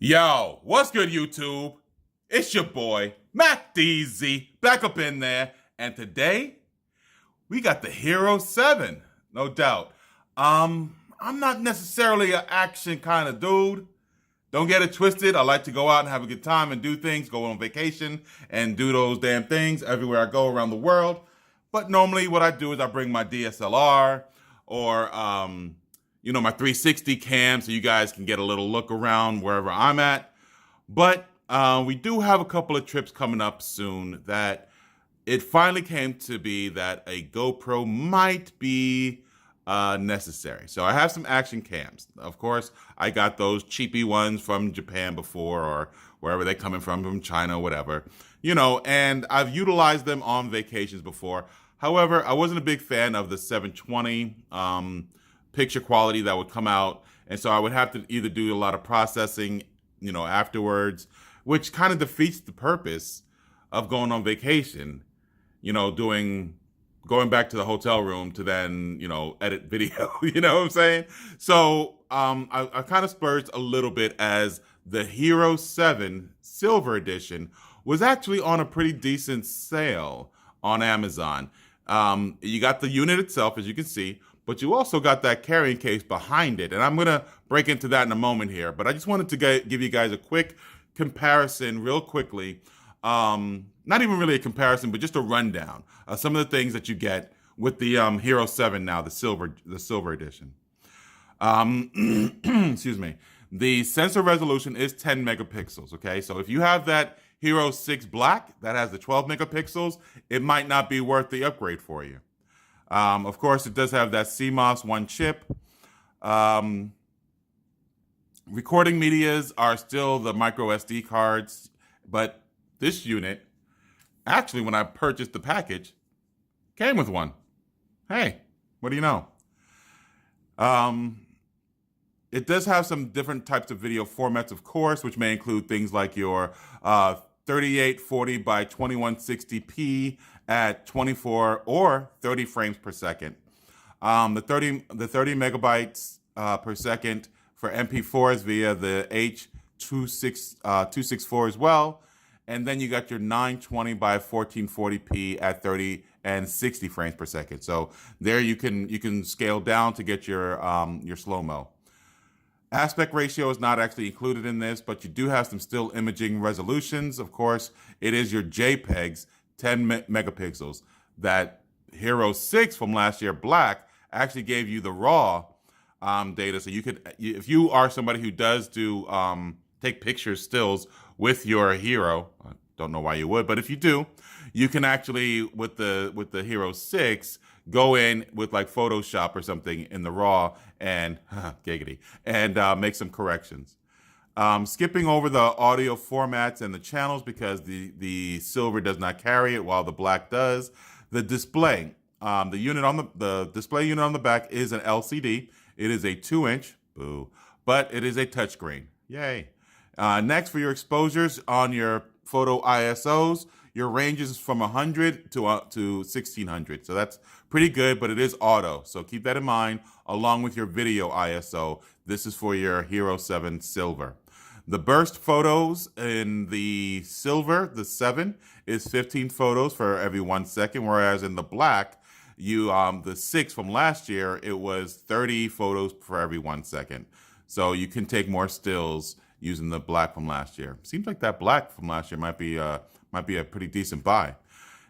Yo, what's good, YouTube? It's your boy, Mac DZ, back up in there. And today, we got the Hero 7, no doubt. I'm not necessarily an action kind of dude. Don't get it twisted. I like to go out and have a good time and do things, go on vacation and do those damn things everywhere I go around the world. But normally what I do is I bring my DSLR or, my 360 cam so you guys can get a little look around wherever I'm at. But we do have a couple of trips coming up soon that it finally came to be that a GoPro might be necessary. So I have some action cams. Of course, I got those cheapy ones from Japan before or wherever they're coming from China, whatever. And I've utilized them on vacations before. However, I wasn't a big fan of the 720 picture quality that would come out. And so I would have to either do a lot of processing, afterwards, which kind of defeats the purpose of going on vacation, going back to the hotel room to then, edit video, you know what I'm saying? So I kind of splurged a little bit as the Hero 7 Silver Edition was actually on a pretty decent sale on Amazon. You got the unit itself, as you can see, but you also got that carrying case behind it. And I'm going to break into that in a moment here. But I just wanted to give you guys a quick comparison real quickly. Not even really a comparison, but just a rundown of some of the things that you get with the Hero 7 now, the silver edition. Excuse me. The sensor resolution is 10 megapixels, okay? So if you have that Hero 6 Black that has the 12 megapixels, it might not be worth the upgrade for you. Of course, it does have that CMOS 1 chip. Recording medias are still the micro SD cards, but this unit, actually, when I purchased the package, came with one. Hey, what do you know? It does have some different types of video formats, of course, which may include things like your 3840 by 2160p at 24 or 30 frames per second. The 30 megabytes per second for MP4s via the H.264 as well. And then you got your 920 by 1440p at 30 and 60 frames per second. So there you can scale down to get your slow-mo. Aspect ratio is not actually included in this, but you do have some still imaging resolutions. Of course, it is your JPEGs, 10 megapixels. That Hero 6 from last year, Black, actually gave you the raw data. So you could, if you are somebody who does do take pictures, stills with your Hero, I don't know why you would, but if you do, you can actually, with the Hero 6, go in with like Photoshop or something in the raw and giggity and make some corrections. Skipping over the audio formats and the channels because the silver does not carry it while the black does. The display, the display unit on the back is an LCD. It is a 2-inch, boo, but it is a touchscreen. Yay. Next, for your exposures on your photo ISOs, your range is from 100 to 1600. So that's pretty good, but it is auto. So keep that in mind along with your video ISO. This is for your Hero 7 Silver. The burst photos in the Silver, the 7, is 15 photos for every 1 second, whereas in the Black, the 6 from last year, it was 30 photos for every 1 second. So you can take more stills using the Black from last year. Seems like that Black from last year might be a pretty decent buy.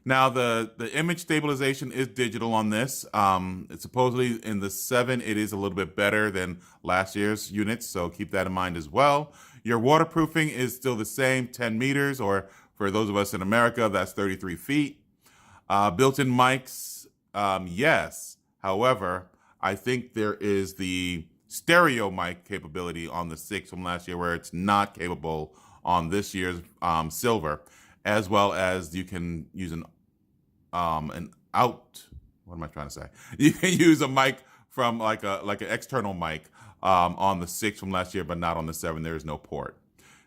Now, the image stabilization is digital on this. It's supposedly in the 7, it is a little bit better than last year's units, so keep that in mind as well. Your waterproofing is still the same, 10 meters, or for those of us in America, that's 33 feet. Built-in mics, yes. However, I think there is the stereo mic capability on the 6 from last year where it's not capable on this year's Silver, as well as you can use what am I trying to say? You can use a mic from like an external mic on the 6 from last year, but not on the 7. There is no port.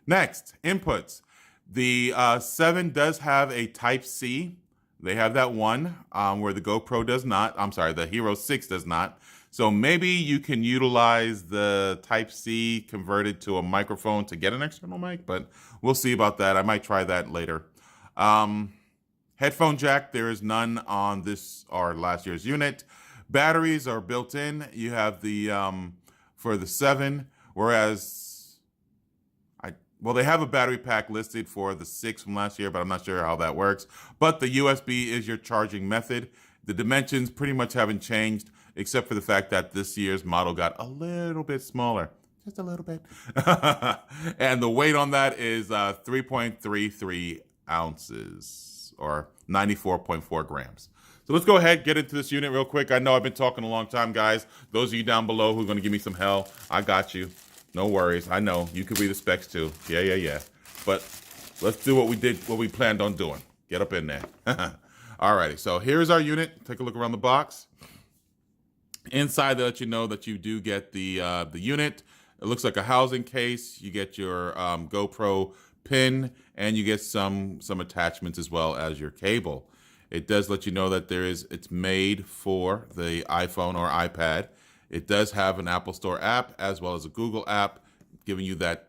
Next, inputs. The 7 does have a Type-C. They have that one where the GoPro does not. I'm sorry, the Hero 6 does not. So maybe you can utilize the Type-C converted to a microphone to get an external mic, but we'll see about that. I might try that later. Headphone jack, there is none on this or last year's unit. Batteries are built in. You have the for the 7, whereas well, they have a battery pack listed for the 6 from last year, but I'm not sure how that works. But the USB is your charging method. The dimensions pretty much haven't changed, except for the fact that this year's model got a little bit smaller. Just a little bit. And the weight on that is 3.33 ounces, or 94.4 grams. So let's go ahead, get into this unit real quick. I know I've been talking a long time, guys. Those of you down below who are going to give me some hell, I got you. No worries. I know. You could read the specs too. Yeah. But let's do what we planned on doing. Get up in there. Alrighty, so here's our unit. Take a look around the box. Inside, they let you know that you do get the unit. It looks like a housing case. You get your GoPro pin, and you get some attachments as well as your cable. It does let you know that it's made for the iPhone or iPad. It does have an Apple Store app as well as a Google app, giving you that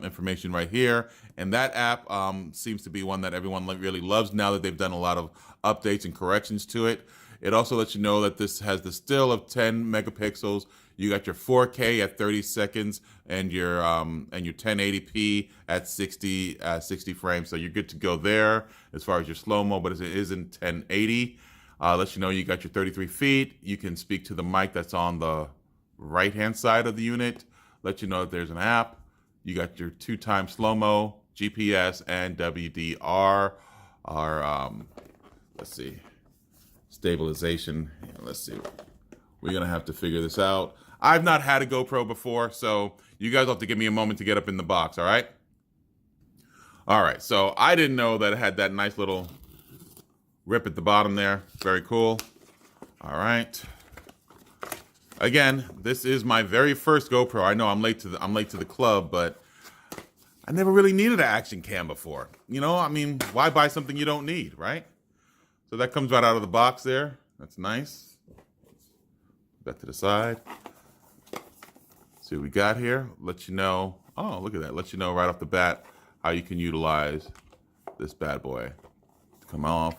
information right here. And that app seems to be one that everyone really loves now that they've done a lot of updates and corrections to it. It also lets you know that this has the still of 10 megapixels. You got your 4K at 30 seconds and your 1080p at 60 frames. So you're good to go there as far as your slow-mo, but it is in 1080. Let you know you got your 33 feet. You can speak to the mic that's on the right-hand side of the unit. Let you know that there's an app. You got your 2-time slow-mo, GPS, and WDR. Let's see, stabilization. Let's see. We're going to have to figure this out. I've not had a GoPro before, so you guys have to give me a moment to get up in the box, all right? All right, so I didn't know that it had that nice little rip at the bottom there. Very cool. All right. Again, this is my very first GoPro. I know I'm late to the club, but I never really needed an action cam before. You know, I mean, why buy something you don't need, right? So that comes right out of the box there. That's nice. Put that to the side. See what we got here. Let you know. Oh, look at that. Let you know right off the bat how you can utilize this bad boy to come off.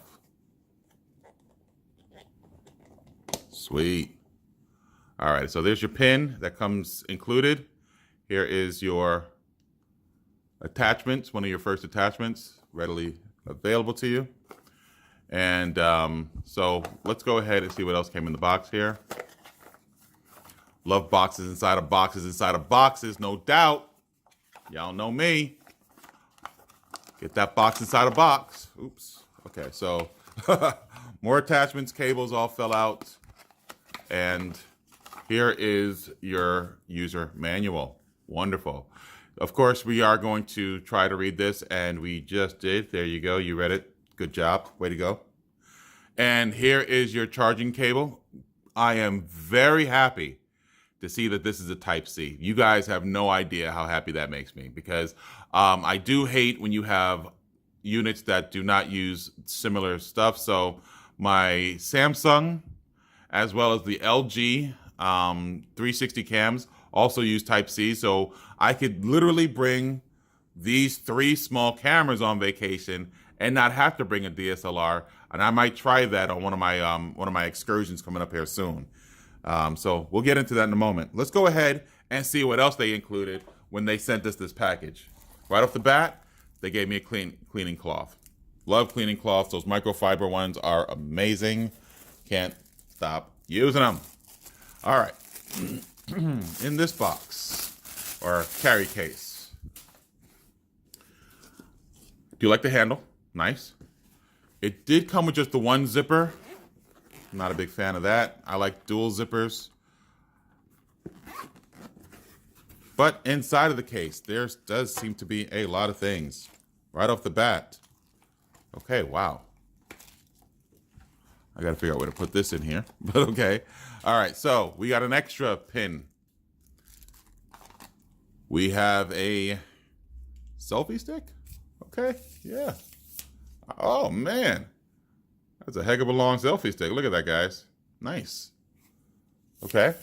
Sweet. All right, so there's your pin that comes included. Here is your attachments, one of your first attachments, readily available to you. And so let's go ahead and see what else came in the box here. Love boxes inside of boxes inside of boxes, no doubt. Y'all know me. Get that box inside a box. Oops. Okay, so more attachments, cables all fell out. And here is your user manual. Wonderful. Of course, we are going to try to read this, and we just did. There you go. You read it. Good job. Way to go. And here is your charging cable. I am very happy to see that this is a Type-C. You guys have no idea how happy that makes me, because I do hate when you have units that do not use similar stuff. So my Samsung, as well as the LG 360 cams, also use Type-C. So I could literally bring these 3 small cameras on vacation and not have to bring a DSLR. And I might try that on one of my excursions coming up here soon. So we'll get into that in a moment. Let's go ahead and see what else they included when they sent us this package. Right off the bat, they gave me a cleaning cloth. Love cleaning cloths. Those microfiber ones are amazing. Can't stop using them. All right. In this box, or carry case. Do you like the handle? Nice. It did come with just the one zipper. I'm not a big fan of that. I like dual zippers. But inside of the case, there does seem to be a lot of things right off the bat. Okay, wow. I got to figure out where to put this in here, but okay. All right, so we got an extra pin. We have a selfie stick. Okay, yeah. Oh, man. That's a heck of a long selfie stick. Look at that, guys. Nice. Okay.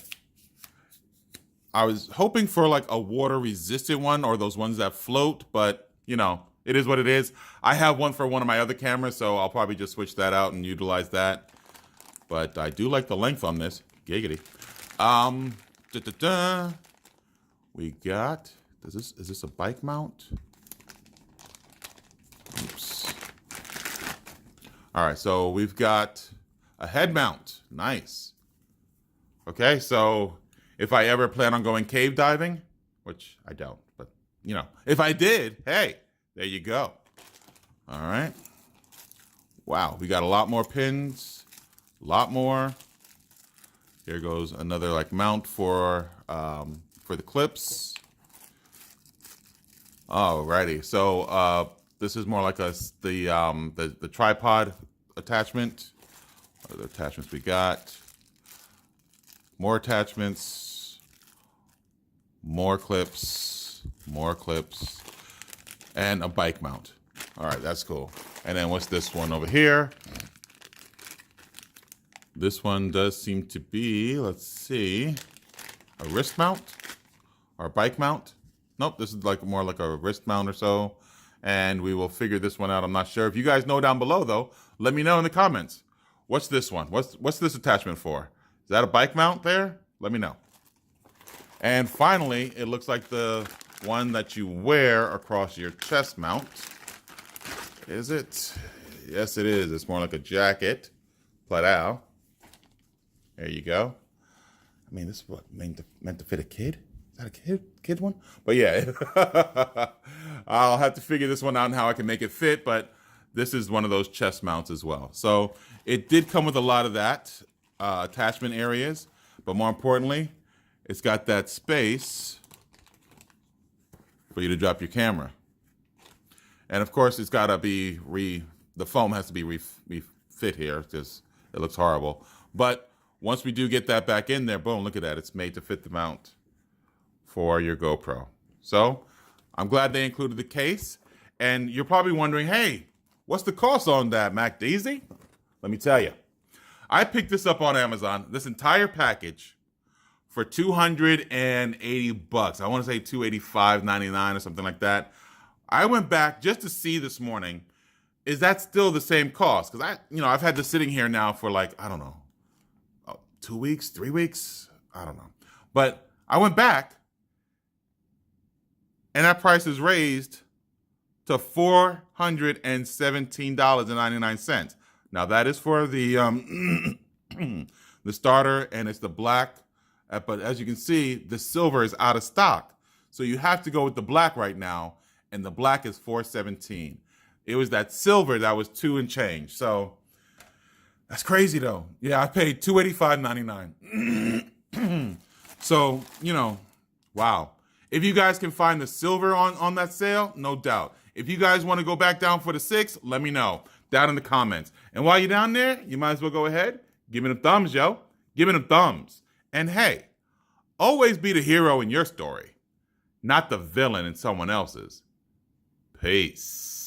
I was hoping for like a water resistant one or those ones that float, but you know, it is what it is. I have one for one of my other cameras, so I'll probably just switch that out and utilize that. But I do like the length on this. Giggity. We got, is this a bike mount? Oops. All right, so we've got a head mount. Nice. Okay, so if I ever plan on going cave diving, which I don't, but you know, if I did, hey, there you go. All right. Wow, we got a lot more pins, a lot more. Here goes another like mount for the clips. Alrighty, so this is more like the tripod attachment. What other attachments we got? More attachments, more clips, and a bike mount. All right, that's cool. And then what's this one over here? This one does seem to be, let's see, a wrist mount or a bike mount. Nope, this is like more like a wrist mount or so. And we will figure this one out. I'm not sure. If you guys know down below though, let me know in the comments. What's this one? What's this attachment for? Is that a bike mount there? Let me know. And finally, it looks like the one that you wear across your chest mount. Is it? Yes, it is. It's more like a jacket. Plaid. There you go. I mean, this is what meant to fit a kid. Is that a kid one? But yeah, I'll have to figure this one out and how I can make it fit. But this is one of those chest mounts as well. So it did come with a lot of that attachment areas, but more importantly, it's got that space for you to drop your camera. And of course, it's got to be the foam has to be refit here because it looks horrible. But once we do get that back in there, boom, look at that. It's made to fit the mount for your GoPro. So I'm glad they included the case. And you're probably wondering, hey, what's the cost on that, Mac Daisy? Let me tell you. I picked this up on Amazon, this entire package, for $280. I want to say $285.99 or something like that. I went back just to see this morning, is that still the same cost? Because I've had this sitting here now for like, I don't know, 2 weeks, 3 weeks, I don't know. But I went back and that price is raised to $417.99. Now that is for the the starter, and it's the black. But as you can see, the silver is out of stock, so you have to go with the black right now, and the black is $417. It was that silver that was $2 and change. So that's crazy though. Yeah, I paid $285.99. So wow. If you guys can find the silver on that sale, no doubt. If you guys want to go back down for the 6, let me know down in the comments. And while you're down there, you might as well go ahead, give me the thumbs, yo. Give me the thumbs. And hey, always be the hero in your story, not the villain in someone else's. Peace.